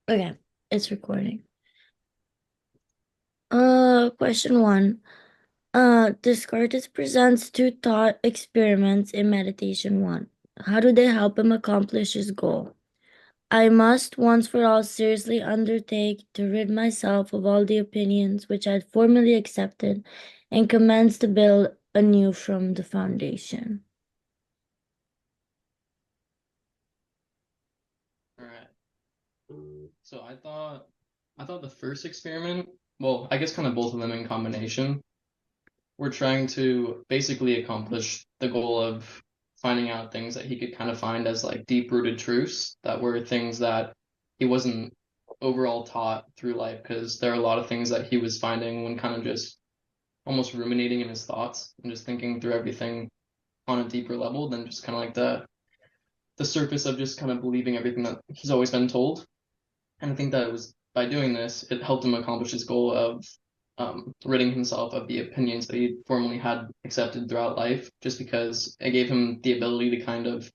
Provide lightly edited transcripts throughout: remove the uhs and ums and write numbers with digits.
Okay, it's recording. Question one. Descartes presents two thought experiments in meditation one. How do they help him accomplish his goal? I must once for all seriously undertake to rid myself of all the opinions which I had formerly accepted and commence to build anew from the foundation. All right. So I thought the first experiment, well, I guess kind of both of them in combination, were trying to basically accomplish the goal of finding out things that he could kind of find as like deep-rooted truths that were things that he wasn't overall taught through life, because there are a lot of things that he was finding when kind of just almost ruminating in his thoughts and just thinking through everything on a deeper level than just kind of like the surface of just kind of believing everything that he's always been told. And I think that it was by doing this, it helped him accomplish his goal of ridding himself of the opinions that he formerly had accepted throughout life, just because it gave him the ability to kind of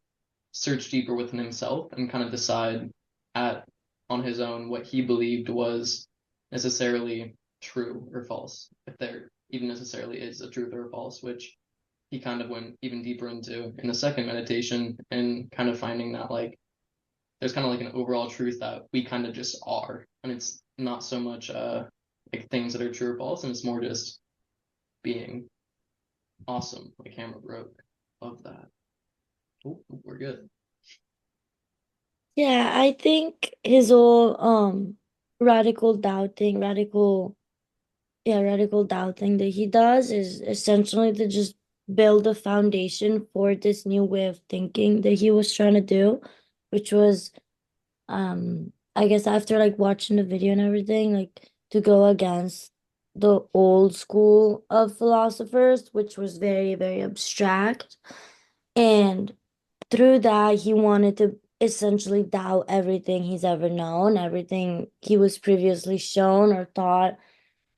search deeper within himself and kind of decide at on his own what he believed was necessarily true or false, if there even necessarily is a truth or a false, which he kind of went even deeper into in the second meditation and kind of finding that like there's kind of like an overall truth that we kind of just are, and it's not so much like things that are true or false, and it's more just being awesome. My camera broke. Love that. Oh, we're good. Yeah, I think his whole radical doubting, radical doubting that he does is essentially to just build a foundation for this new way of thinking that he was trying to do, which was, I guess after like watching the video and everything, like to go against the old school of philosophers, which was very, very abstract. And through that, he wanted to essentially doubt everything he's ever known, everything he was previously shown or taught,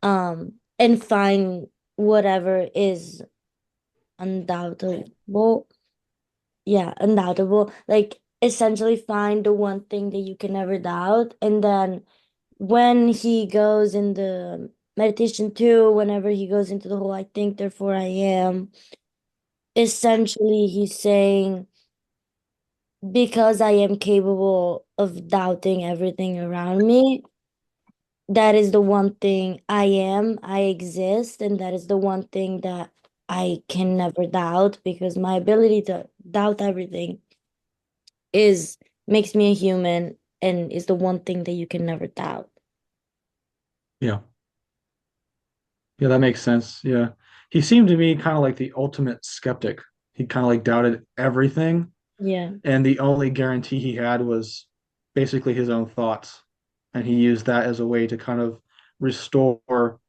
and find whatever is undoubtable. Yeah, undoubtable. Like essentially find the one thing that you can never doubt. And then when he goes in the meditation too, whenever he goes into the whole I think, therefore I am, essentially he's saying, because I am capable of doubting everything around me, that is the one thing I am, I exist, and that is the one thing that I can never doubt because my ability to doubt everything is makes me a human and is the one thing that you can never doubt. Yeah. Yeah, that makes sense. Yeah. He seemed to me kind of like the ultimate skeptic. He kind of like doubted everything, Yeah. and the only guarantee he had was basically his own thoughts. And he used that as a way to kind of restore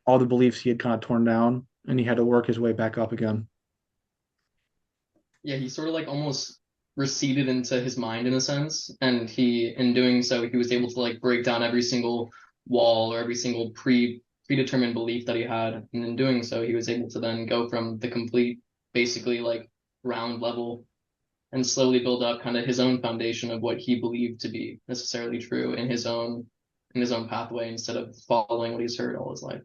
all the beliefs he had kind of torn down, and he had to work his way back up again. Yeah, he sort of like almost receded into his mind in a sense, and in doing so, he was able to like break down every single wall or every single predetermined belief that he had, and in doing so, he was able to then go from the complete, basically like ground level and slowly build up kind of his own foundation of what he believed to be necessarily true in his own pathway instead of following what he's heard all his life.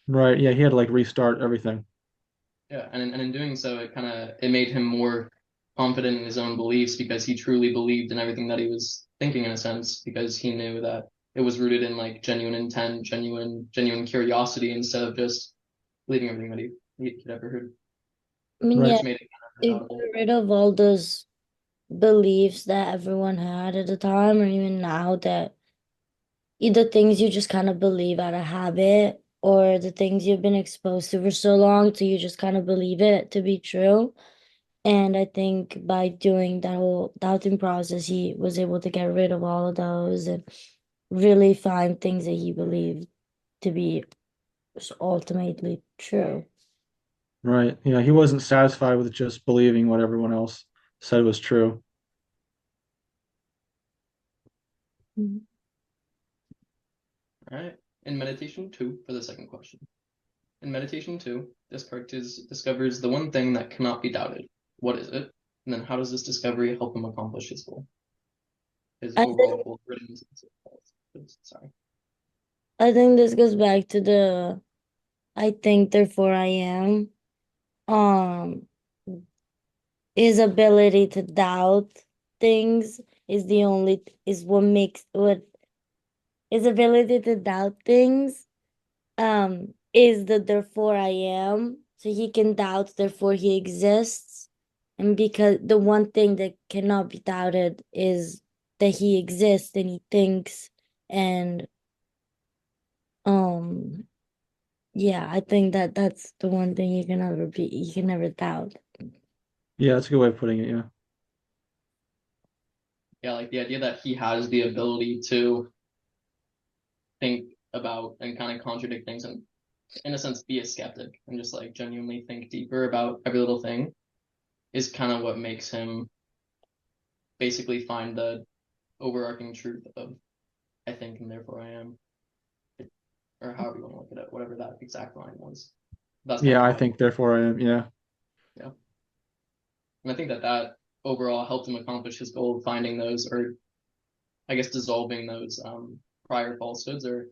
Right. Yeah, he had to like restart everything. Yeah, and in doing so, it made him more confident in his own beliefs because he truly believed in everything that he was thinking in a sense because he knew that it was rooted in like genuine intent, genuine curiosity instead of just believing everything that he'd ever heard, I mean, yeah, which made it kind it of got undoubtable. rid of all those beliefs that everyone had at the time or even now that either things you just kind of believe out of habit or the things you've been exposed to for so long so you just kind of believe it to be true. And I think by doing that whole doubting process, he was able to get rid of all of those and really find things that he believed to be ultimately true. Right. Yeah, he wasn't satisfied with just believing what everyone else said was true. Mhm. All right. In meditation two, for the second question. In meditation two, Descartes discovers the one thing that cannot be doubted. What is it? And then how does this discovery help him accomplish his goal? his I overall think goal written into his falsehoods. Sorry. I think this goes back to the I think therefore I am. Um his ability to doubt things is what makes what his ability to doubt things is the therefore I am. So he can doubt, therefore he exists. And because the one thing that cannot be doubted is that he exists and he thinks. And um yeah, I think that that's the one thing you can never doubt. Yeah, that's a good way of putting it. Yeah. Yeah, like the idea that he has the ability to think about and kind of contradict things and in a sense be a skeptic and just like genuinely think deeper about every little thing is kind of what makes him basically find the overarching truth of I think and therefore I am, or however you want to look at it, whatever that exact line was. That's kind Yeah, of I how I, think therefore I am. Yeah. yeah. And I think that that overall helped him accomplish his goal of finding those, or I guess dissolving those prior falsehoods or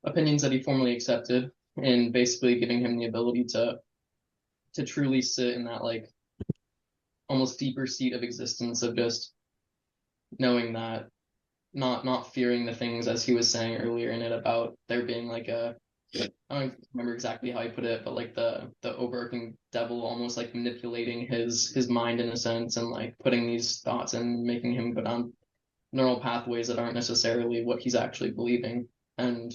opinions that he formerly accepted, and basically giving him the ability to truly sit in that like almost deeper seat of existence of just knowing that not fearing the things as he was saying earlier in it about there being like a I don't remember exactly how he put it, but like the overarching devil almost like manipulating his mind in a sense and like putting these thoughts and making him go down neural pathways that aren't necessarily what he's actually believing. And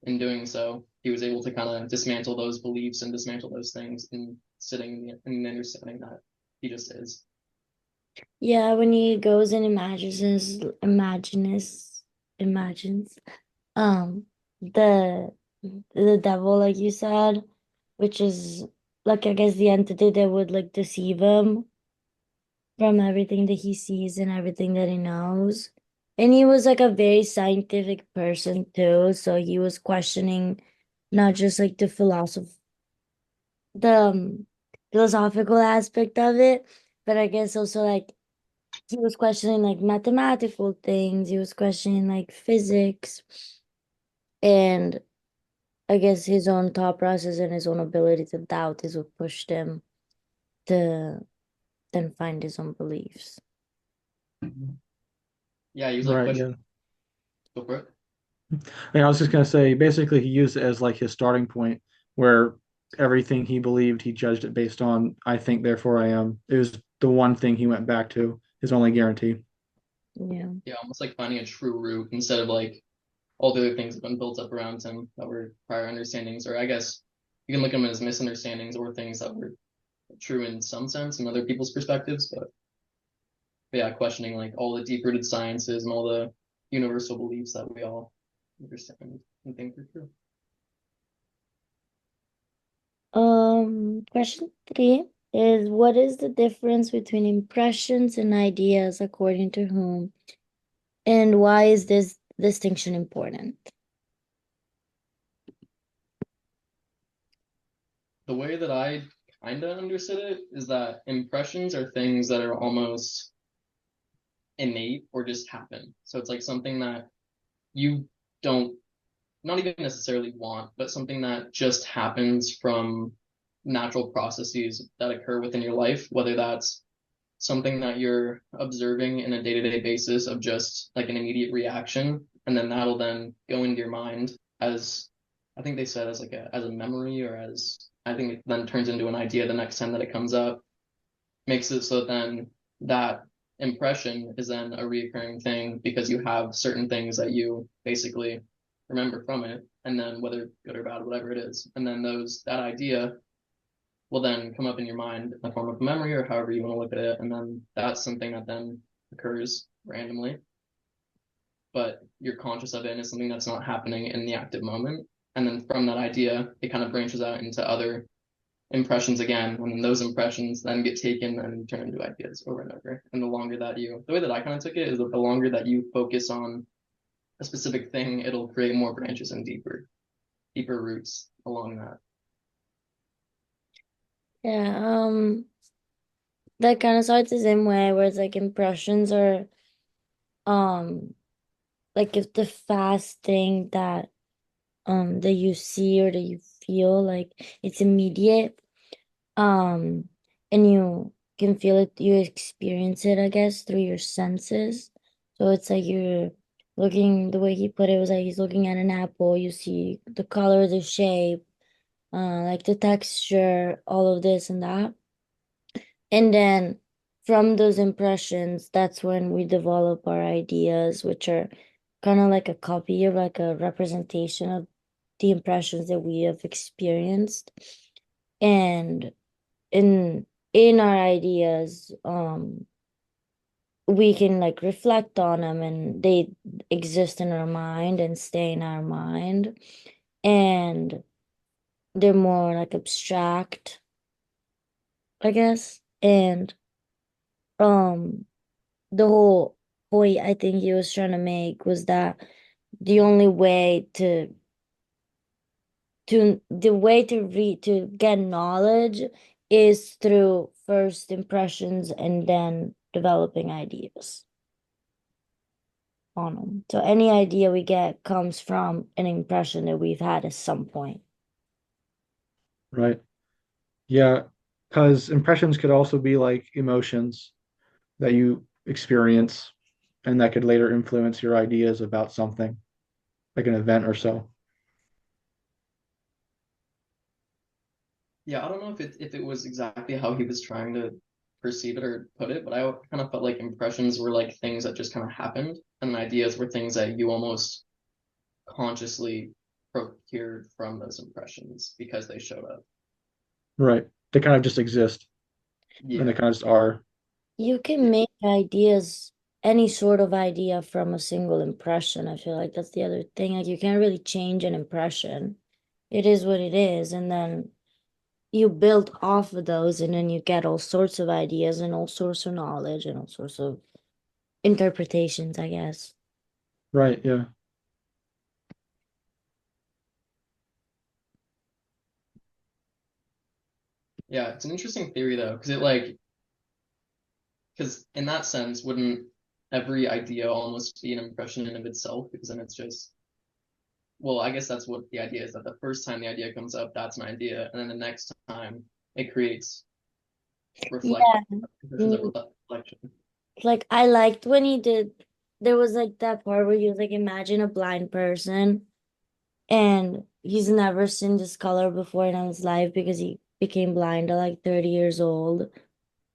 in doing so, he was able to kind of dismantle those beliefs and dismantle those things in sitting in the understanding that he just is. Yeah, when he goes and imagines um the the devil, like you said, which is like I guess the entity that would like deceive him from everything that he sees and everything that he knows. And he was like a very scientific person too, so he was questioning not just like the philosophical aspect of it, but I guess also like he was questioning like mathematical things, he was questioning like physics, and I guess his own thought process and his own ability to doubt is what pushed him to then find his own beliefs. Yeah, he was like Right. question Yeah. go for it. I was just gonna say, basically, he used it as like his starting point, where everything he believed, he judged it based on, I think, therefore I am. It was the one thing he went back to, his only guarantee. Yeah. Yeah, almost like finding a true root instead of like all the other things that have been built up around him that were prior understandings, or I guess you can look at them as misunderstandings or things that were true in some sense in other people's perspectives, but yeah, questioning like all the deep rooted sciences and all the universal beliefs that we all understand and think are true. Question 3 is what is the difference between impressions and ideas according to whom, and why is this distinction important? The way that I kind of understood it is that impressions are things that are almost innate or just happen. So it's like something that you don't not even necessarily want, but something that just happens from natural processes that occur within your life, whether that's something that you're observing in a day-to-day basis of just like an immediate reaction, and then that'll then go into your mind as I think they said as like as a memory or as I think it then turns into an idea the next time that it comes up, makes it so then that impression is then a reoccurring thing because you have certain things that you basically remember from it, and then whether good or bad, whatever it is, and then that idea will then come up in your mind in the form of a memory or however you want to look at it, and then that's something that then occurs randomly, but you're conscious of it and it's something that's not happening in the active moment. And then from that idea, it kind of branches out into other impressions again, and then those impressions then get taken and turn into ideas over and over. And the way that I kind of took it is that the longer that you focus on a specific thing, it'll create more branches and deeper roots along that. Yeah, that kind of starts the same way where it's like impressions are um like if the fast thing that you see or that you feel like it's immediate, um and you can feel it, you experience it, I guess, through your senses. So it's like you're looking, the way he put it was like he's looking at an apple, you see the color, the shape, like the texture, all of this and that. And then from those impressions, that's when we develop our ideas, which are kind of like a copy of like a representation of the impressions that we have experienced. And in our ideas, we can like reflect on them and they exist in our mind and stay in our mind. And they're more like abstract, I guess. And um the whole point I think he was trying to make was that the only way to get knowledge is through first impressions and then developing ideas on them. So any idea we get comes from an impression that we've had at some point. Right. Yeah, because impressions could also be like emotions that you experience and that could later influence your ideas about something, like an event or so. Yeah, I don't know if it was exactly how he was trying to perceive it or put it, but I kind of felt like impressions were like things that just kind of happened, and ideas were things that you almost consciously procured from those impressions because they showed up. Right. They kind of just exist and they Yeah. kind of just are. You can make ideas, any sort of idea from a single impression. I feel like that's the other thing. Like you can't really change an impression. It is what it is. And then you build off of those and then you get all sorts of ideas and all sorts of knowledge and all sorts of interpretations, I guess. Right. Yeah. Yeah, it's an interesting theory though, because it like because in that sense, wouldn't every idea almost be an impression in of itself? Because then it's just, well, I guess that's what the idea is, that the first time the idea comes up, that's an idea, and then the next time it creates reflect Yeah. impressions of Mm, reflection. like I liked when he did, there was like that part where he was like, imagine a blind person and he's never seen this color before in his life because he became blind at like 30 years old.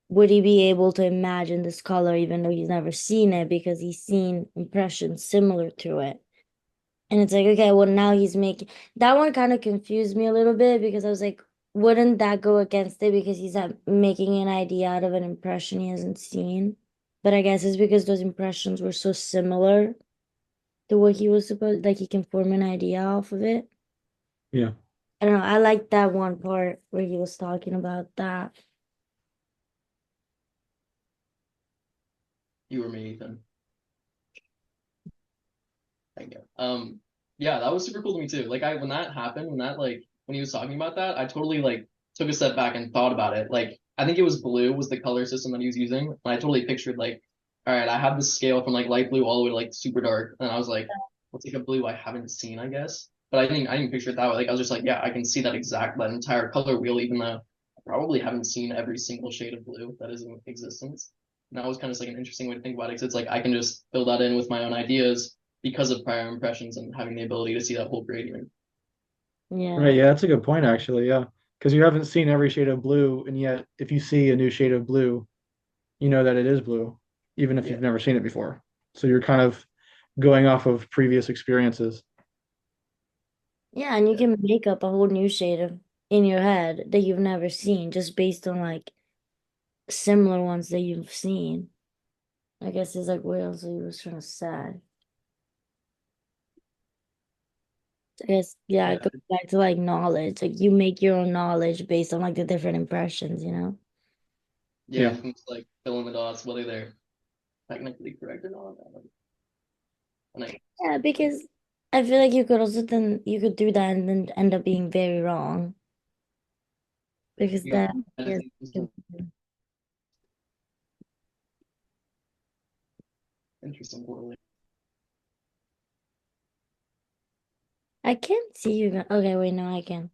Would he be able to imagine this color even though he's never seen it because he's seen impressions similar to it? And it's like, okay, well, now he's making that one kind of confused me a little bit because I was like, wouldn't that go against it because he's making an idea out of an impression he hasn't seen? But I guess it's because those impressions were so similar to what he was supposed, like he can form an idea off of it. Yeah. I don't know. I like that one part where he was talking about that. You were me, Ethan. Thank you. Yeah, that was super cool to me too. Like when that happened, when he was talking about that, I totally like took a step back and thought about it. Like I think it was blue was the color system that he was using. And I totally pictured like, all right, I have this scale from like light blue all the way to like super dark. And I was like, what's like a blue I haven't seen, I guess. But I didn't picture it that way. Like I was just like, yeah, I can see that entire color wheel, even though I probably haven't seen every single shade of blue that is in existence. And that was kind of like an interesting way to think about it. Because it's like I can just fill that in with my own ideas because of prior impressions and having the ability to see that whole gradient. Yeah. Right. Yeah. That's a good point, actually. Yeah. Because you haven't seen every shade of blue. And yet, if you see a new shade of blue, you know that it is blue, even if Yeah. you've never seen it before. So you're kind of going off of previous experiences. Yeah, and you Yeah. can make up a whole new shade of in your head that you've never seen just based on like similar ones that you've seen. I guess is like what else he was trying to say. I guess yeah, it Yeah. goes back to like knowledge. Like you make your own knowledge based on like the different impressions, you know? Yeah. Yeah. You can just like fill in the dots, whether they're technically correct or not. And I, Yeah, because I feel like you could also then you could do that and then end up being very wrong because you that got is to Interesting correlation. I can't see you guys. Okay, wait, no, I can.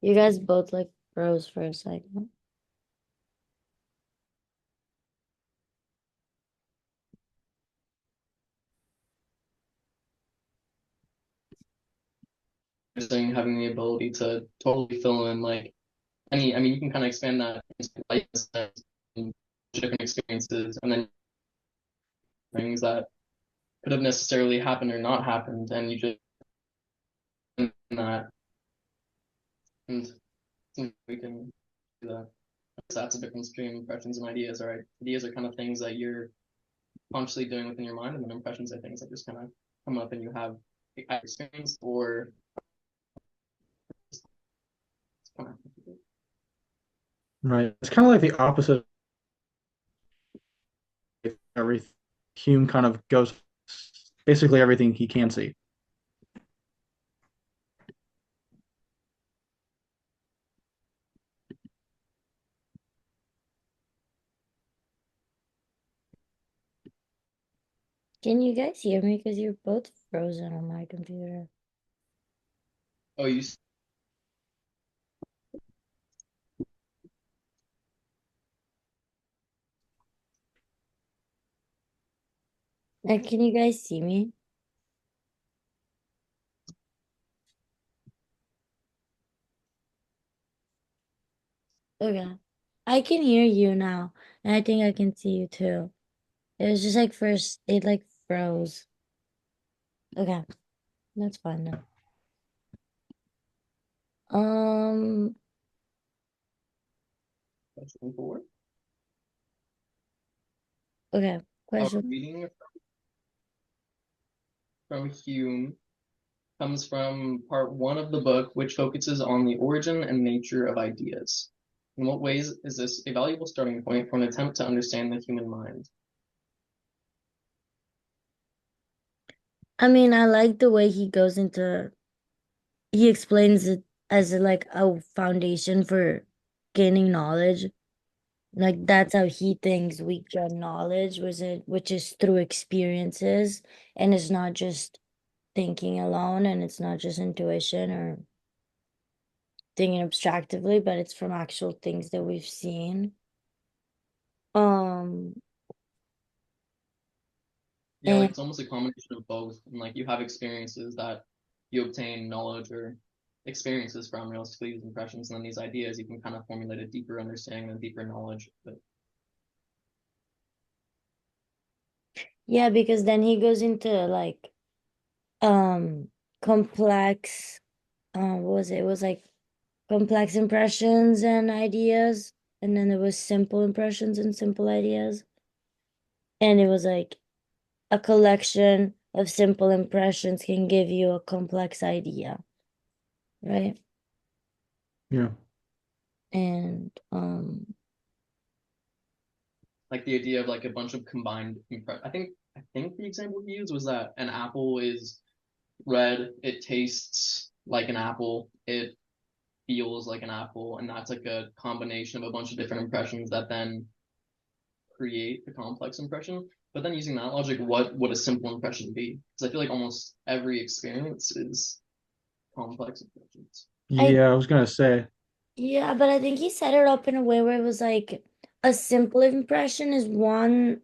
You guys both like froze for a second. Interesting having the ability to totally fill in like any. I mean, you can kind of expand that into life and different experiences, and then things that could have necessarily happened or not happened, and you just in that, and we can do that. That's a difference between impressions and ideas. Right? Ideas are kind of things that you're consciously doing within your mind, and then impressions are things that just kind of come up and you have experience or kind of. Right. It's kind of like the opposite of everything. Hume kind of goes basically everything he can see. Can you guys hear me? Because you're both frozen on my computer. Oh, you Can you guys see me? Okay. I can hear you now, and I think I can see you too. It was just like first, it like froze. Okay, that's fine now. question four. Okay, Our question. reading from Hume comes from part one of the book, which focuses on the origin and nature of ideas. In what ways is this a valuable starting point for an attempt to understand the human mind? I mean, I like the way he goes into, he explains it as like a foundation for gaining knowledge. Like that's how he thinks we get knowledge, which is through experiences, and it's not just thinking alone, and it's not just intuition or thinking abstractively, but it's from actual things that we've seen. Um, Yeah, like and it's almost a combination of both. And like you have experiences that you obtain knowledge or experiences from realistically these impressions, and then these ideas you can kind of formulate a deeper understanding and deeper knowledge. But yeah, because then he goes into like um complex what was it? It was like complex impressions and ideas, and then there was simple impressions and simple ideas. And it was like a collection of simple impressions can give you a complex idea, right? Yeah. And like the idea of like a bunch of combined I think the example he used was that an apple is red, it tastes like an apple, it feels like an apple, and that's like a combination of a bunch of different impressions that then create a complex impression. But then using that logic, what would a simple impression be? Because I feel like almost every experience is complex impressions. I Yeah, I was gonna say. yeah, but I think he set it up in a way where it was like a simple impression is one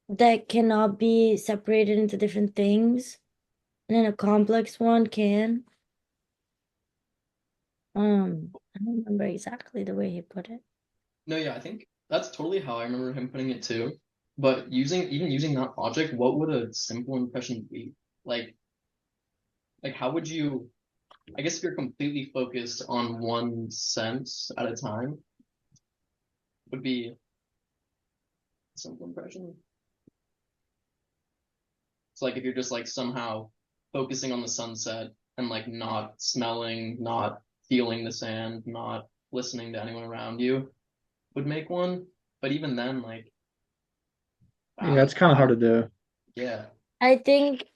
that cannot be separated into different things, and then a complex one can. I don't remember exactly the way he put it. No, yeah, I think that's totally how I remember him putting it too. But using that logic, what would a simple impression be? Like how would you, I guess if you're completely focused on one sense at a time, would be a simple impression. It's like if you're just like somehow focusing on the sunset and like not smelling, not feeling the sand, not listening to anyone around you would make one. But even then, like I Yeah, don't it's kind of I, hard to do. yeah. I think,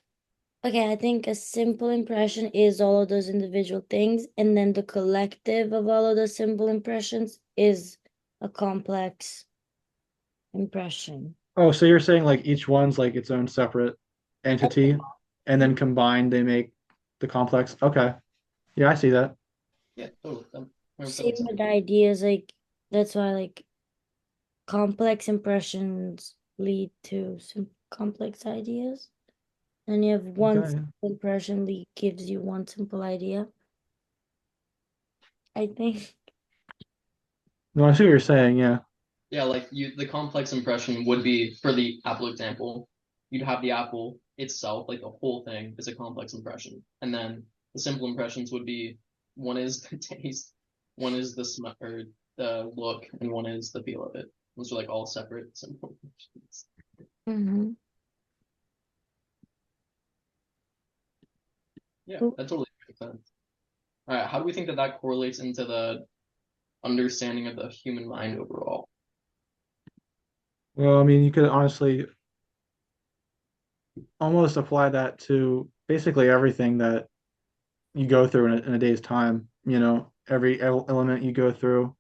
okay, I think a simple impression is all of those individual things, and then the collective of all of those simple impressions is a complex impression. Oh, so you're saying like each one's like its own separate entity, and then combined they make the complex? Okay. Yeah, I see that. Yeah, totally. That 100% Same makes sense. with ideas, like that's why like complex impressions lead to some complex ideas. And you have one Okay. simple impression that gives you one simple idea. I think. No, I see what you're saying. Yeah. Yeah, like the complex impression would be for the apple example, you'd have the apple itself, like the whole thing is a complex impression. And then the simple impressions would be one is the taste, one is the smell or the look, and one is the feel of it. Those are like all separate simple impressions. Mm-hmm. Yeah, that totally makes sense. All right, how do we think that that correlates into the understanding of the human mind overall? Well, I mean, you could honestly almost apply that to basically everything that you go through in a day's time. You know, every element you go through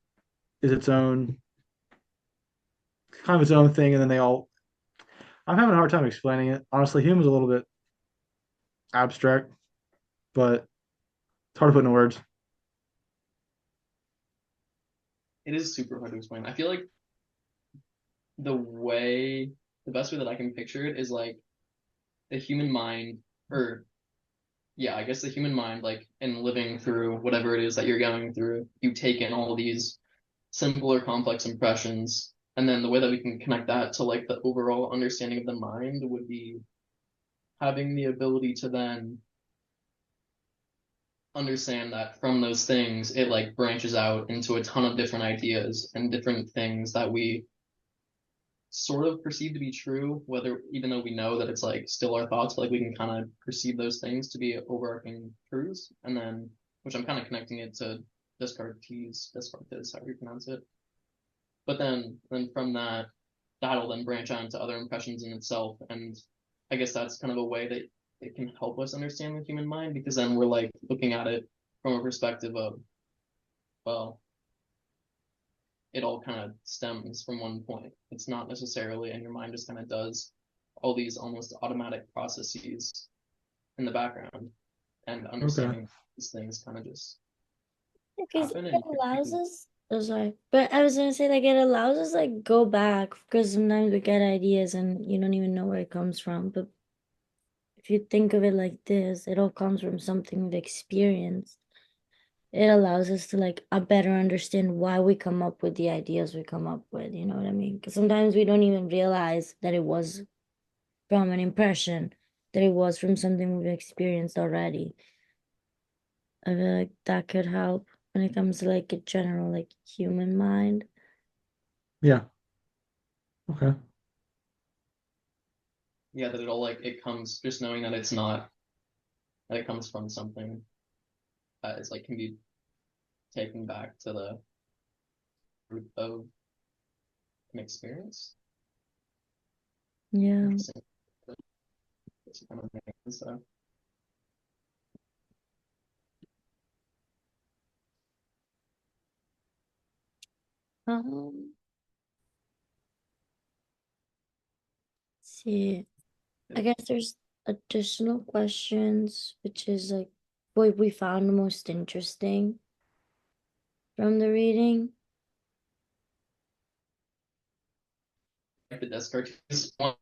is its own kind of its own thing, and then they all. I'm having a hard time explaining it. Honestly, humans a little bit abstract, but it's hard to put into words. It is super hard to explain. I feel like the way, the best way that I can picture it is like the human mind, or yeah, I guess the human mind, like in living through whatever it is that you're going through, you take in all these simple or complex impressions. And then the way that we can connect that to like the overall understanding of the mind would be having the ability to then understand that from those things, it like branches out into a ton of different ideas and different things that we sort of perceive to be true, whether even though we know that it's like still our thoughts, but like we can kind of perceive those things to be overarching truths. And then, which I'm kind of connecting it to Descartes, how you pronounce it. But then from that, that'll then branch out into other impressions in itself. And I guess that's kind of a way that it can help us understand the human mind because then we're like looking at it from a perspective of, well, it all kind of stems from one point. It's not necessarily, and your mind just kind of does all these almost automatic processes in the background, and Okay. understanding these things kind of just Because happen, it and you allows can, us, oh sorry, but I was gonna say like it allows us like go back because sometimes we get ideas and you don't even know where it comes from. But if you think of it like this, it all comes from something we've experienced. It allows us to like better understand why we come up with the ideas we come up with. You know what I mean? Because sometimes we don't even realize that it was from an impression, that it was from something we've experienced already. I feel like that could help when it comes to like a general like human mind. Yeah. Okay. yeah, that it all like it comes just knowing that it's not that it comes from something that is like can be taken back to the root of an experience. Yeah. Interesting. It's kind of so. Um, see. I guess there's additional questions, which is like what we found most interesting from the reading. Like the Descartes one,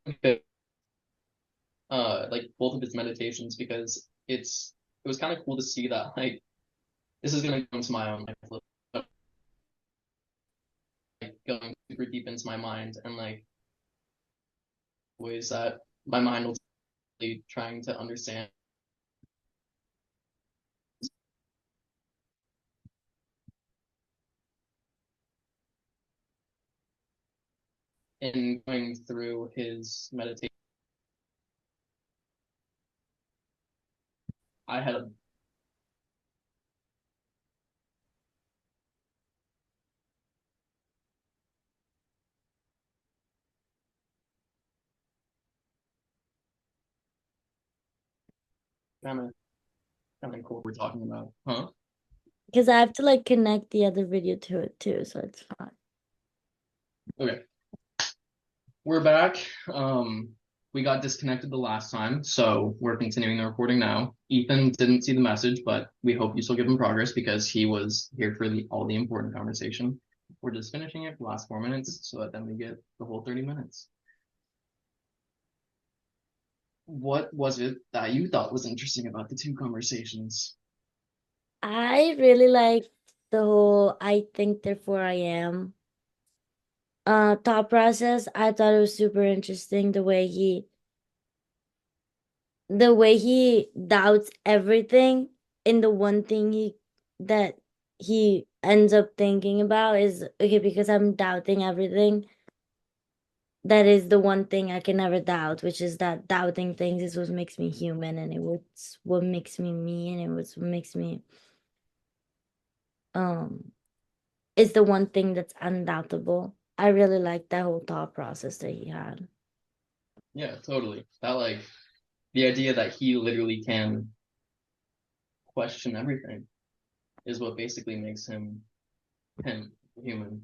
like both of his meditations because it was kind of cool to see that like this is gonna go into my own life, like going super deep into my mind and like ways that my mind will be trying to understand and going through his meditation. I had a kind of cool we're talking about, huh? Because I have to like connect the other video to it too, so it's fine. Okay. We're back. We got disconnected the last time, so we're continuing the recording now. Ethan didn't see the message, but we hope you still give him progress because he was here for all the important conversation. We're just finishing it for the last 4 minutes so that then we get the whole 30 minutes. What was it that you thought was interesting about the two conversations? I really like the whole I think therefore I am thought process. I thought it was super interesting the way he doubts everything, and the one thing that he ends up thinking about is, okay, because I'm doubting everything, that is the one thing I can never doubt, which is that doubting things is what makes me human, and it's what makes me me, and it was what makes me is the one thing that's undoubtable. I really like that whole thought process that he had. Yeah, totally. That like the idea that he literally can question everything is what basically makes him human.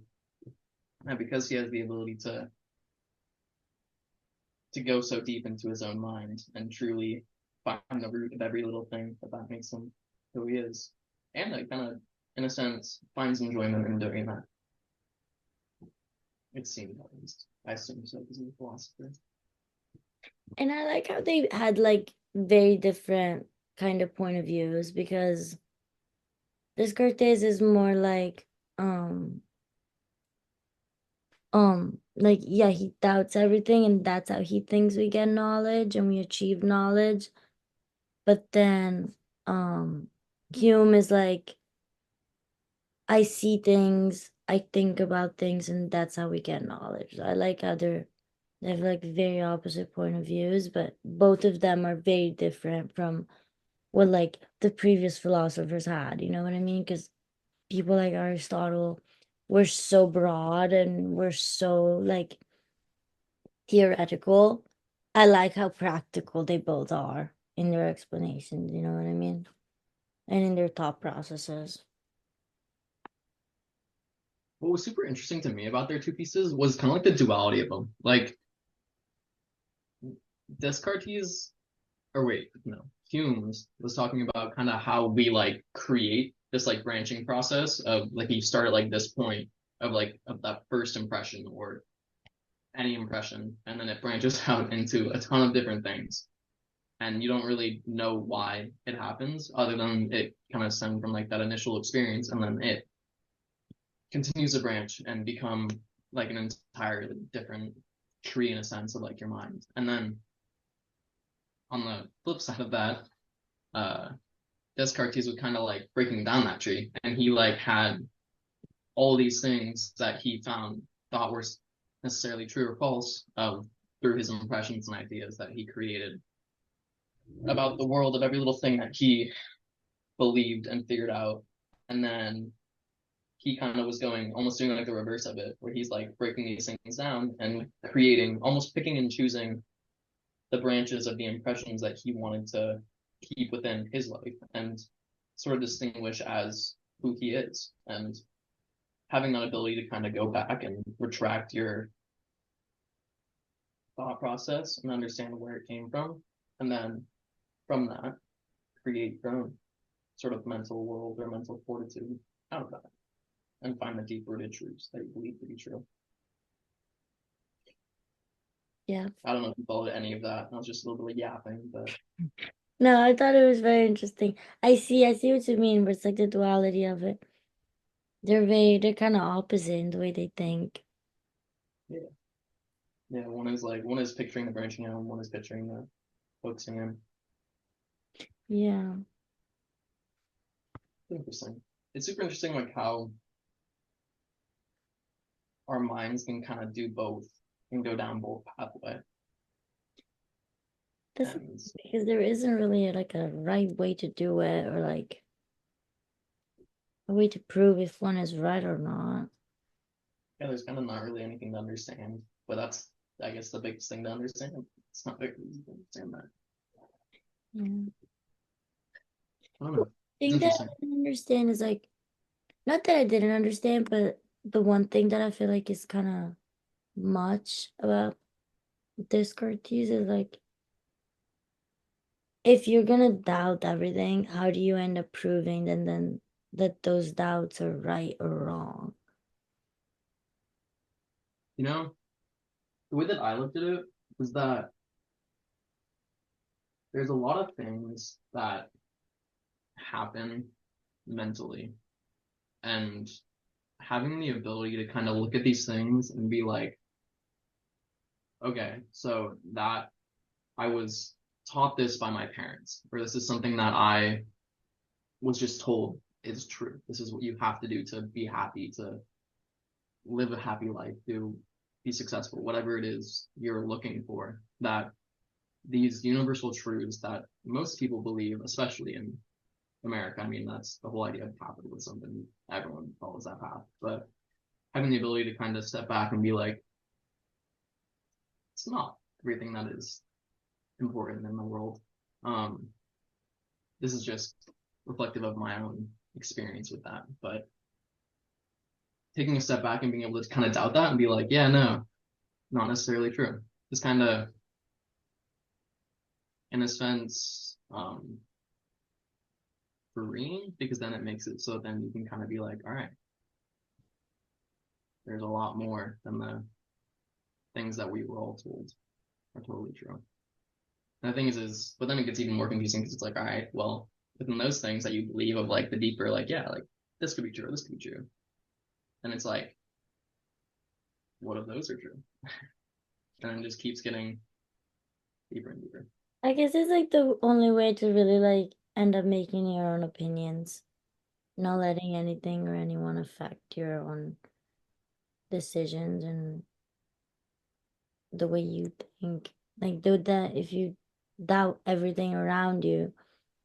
And because he has the ability to go so deep into his own mind and truly find the root of every little thing, that makes him who he is. And that kind of, in a sense, finds enjoyment in doing that. It seems at least. I assume so because he's a philosopher. And I like how they had like very different kind of point of views, because Descartes is more like, yeah, he doubts everything, and that's how he thinks we get knowledge and we achieve knowledge. But then Hume is like, I see things, I think about things, and that's how we get knowledge. I like how they have like very opposite point of views, but both of them are very different from what like the previous philosophers had. You know what I mean? Because people like Aristotle were so broad and were so like theoretical. I like how practical they both are in their explanations, you know what I mean? And in their thought processes. What was super interesting to me about their two pieces was kind of like the duality of them. Like Descartes, or wait, no, Hume's was talking about kind of how we like create this like branching process of like you start at like this point of like of that first impression or any impression, and then it branches out into a ton of different things. And you don't really know why it happens, other than it kind of stemmed from like that initial experience, and then it continues to branch and become like an entirely different tree in a sense of like your mind. And then on the flip side of that, uh, Descartes was kind of like breaking down that tree, and he like had all these things that he found thought were necessarily true or false of through his impressions and ideas that he created about the world of every little thing that he believed and figured out. And then he kind of was going almost doing like the reverse of it, where he's like breaking these things down and creating, almost picking and choosing the branches of the impressions that he wanted to keep within his life and sort of distinguish as who he is. And having that ability to kind of go back and retract your thought process and understand where it came from, and then from that create your own sort of mental world or mental fortitude out of that and find the deep rooted truths that you believe to be true. Yeah. I don't know if you followed any of that. I was just a little bit yapping, but No, I thought it was very interesting. I see what you mean, but it's like the duality of it. They're kind of opposite in the way they think. yeah. Yeah, one is picturing the branching out, and one is picturing the focusing in. Yeah. Interesting. It's super interesting like how our minds can kind of do both and go down both pathway. That's And because there isn't really like a right way to do it, or like a way to prove if one is right or not. yeah, there's kind of not really anything to understand, but that's I guess the biggest thing to understand. It's not very easy to understand that. Yeah. I don't know. It's Thing that I interesting. didn't understand is like, not that I didn't understand, but the one thing that I feel like is kind of much about Descartes is like, if you're gonna doubt everything, how do you end up proving then that those doubts are right or wrong? You know, the way that I looked at it was that there's a lot of things that happen mentally, and having the ability to kind of look at these things and be like, okay, so that I was taught this by my parents, or this is something that I was just told is true. This is what you have to do to be happy, to live a happy life, to be successful, whatever it is you're looking for. That these universal truths that most people believe, especially in America. I mean, that's the whole idea of capitalism, and everyone follows that path. But having the ability to kind of step back and be like, it's not everything that is important in the world. Um, this is just reflective of my own experience with that. But taking a step back and being able to kind of doubt that and be like, yeah, no, not necessarily true. Just kind of, in a sense, freeing, because then it makes it so then you can kind of be like, all right, there's a lot more than the things that we were all told are totally true. And the thing is, but then it gets even more confusing because it's like, all right, well, within those things that you believe of like the deeper, like, yeah, like this could be true, this could be true. And it's like, what if those are true? And it just keeps getting deeper and deeper. I guess it's like the only way to really like end up making your own opinions, not letting anything or anyone affect your own decisions and the way you think. Like do that if you doubt everything around you,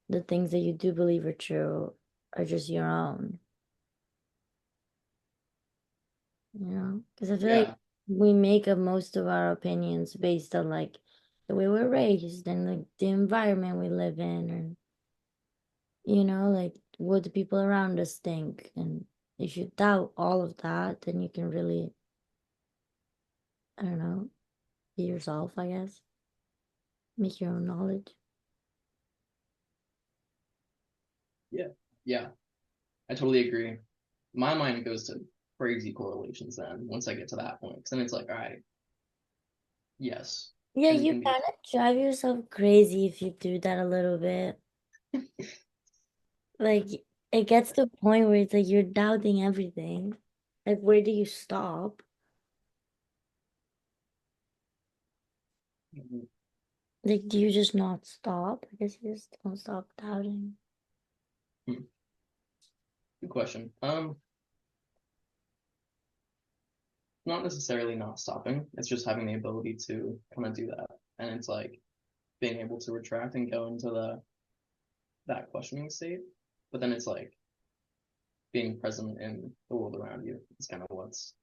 the things that you do believe are true are just your own. Because I feel like Yeah. we make up most of our opinions based on like the way we're raised and like the environment we live in, and like what the people around us think. And if you doubt all of that, then you can really, I don't know, be yourself, I guess. Make your own knowledge. Yeah. Yeah. I totally agree. My mind goes to crazy correlations then once I get to that point. 'Cause then it's like, all right, yes. Yeah, And you you can be kind of drive yourself crazy if you do that a little bit. Like it gets to a point where it's like you're doubting everything. Like where do you stop? like, Like do you just not stop? I guess you just don't stop doubting. good question. Not necessarily not stopping. It's just having the ability to kind of do that. And it's like being able to retract and go into that questioning state. But then it's like being present in the world around you. It's kind of what's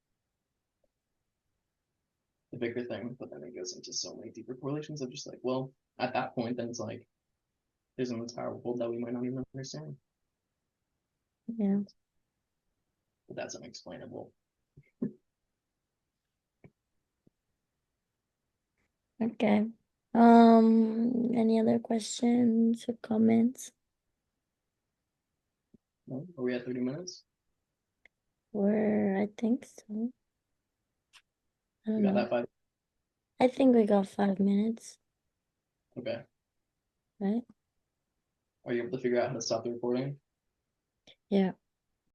the bigger thing. But then it goes into so many deeper correlations of just like, well, at that point, then it's like there's an entire world that we might not even understand. Yeah. But that's unexplainable. Okay. Any other questions or comments? No? Are we at 30 minutes? Or I think so. I We don't got know. that 5? I think we got 5 minutes, Okay. right? Are you able to figure out how to stop the recording? Yeah.